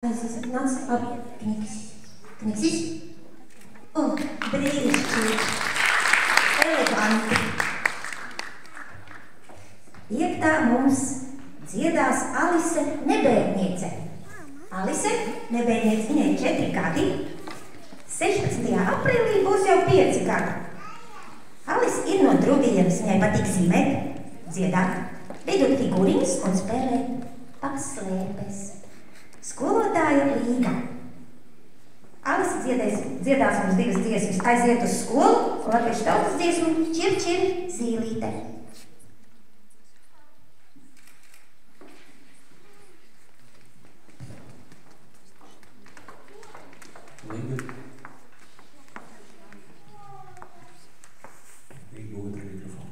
Nāc ar kniksis. Brīnišķīgi. Eleganti. Iektā mums dziedās Alise Nebēdniece. Alise Nebēdniece, viņai 4 gadi. 16. aprīlī būs jau 5 gadi. Alise ir no Drudienas, viņai patīk zīmēt, dziedāt, veidot figūriņas un spēlēt paslēpes. Skolotāja Līga. Alise dziedās mums 2 dziesmas. Aiziet uz skolu, latviešu tautas dziesmu Čir, čir, zīlīte. Līga. Līga otru mikrofonu.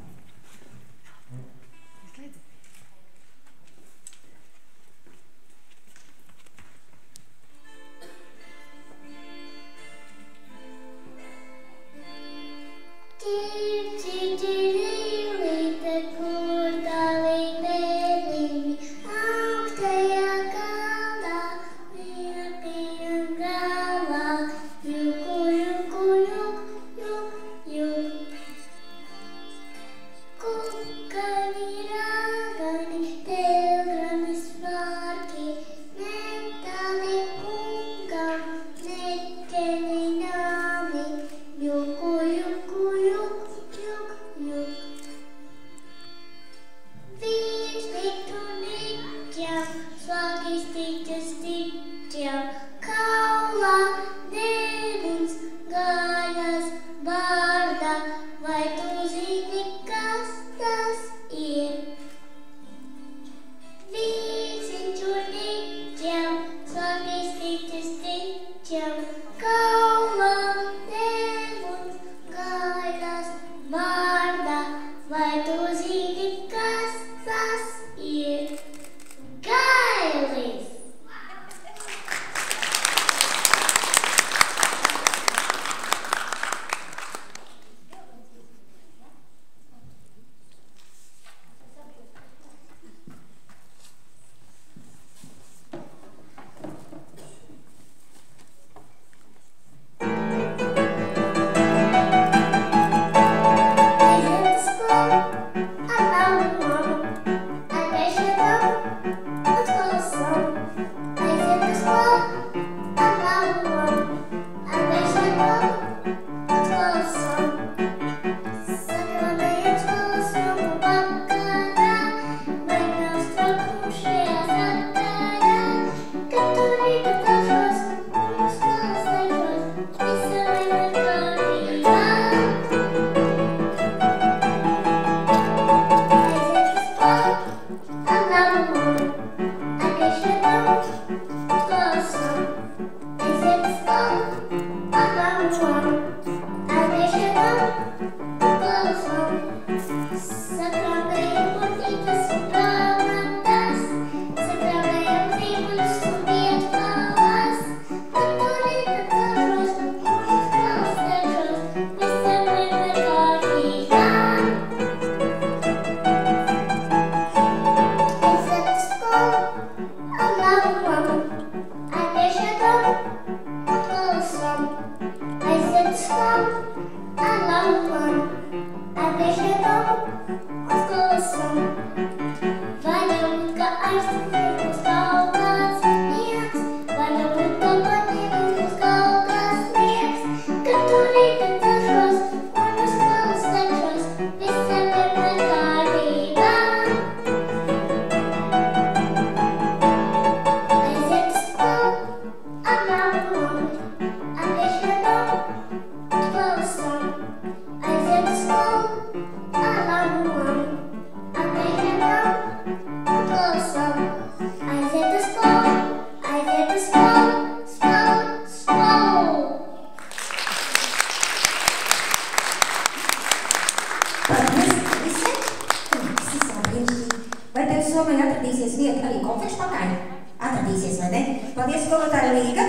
Atradīsies vieta arī konfekšu pakaļ. Atradīsies, vai ne? Paldies, skolotāja Līga.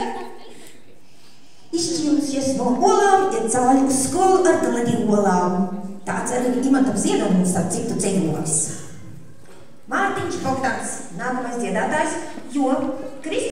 Izšķīlusies no olām, ja cāļi uz skolu ar galadi olām. Tāds arī Imantam Ziedonam starp citu ceļojums. Mārtiņš Bogdans, nākamais dziedātājs, jo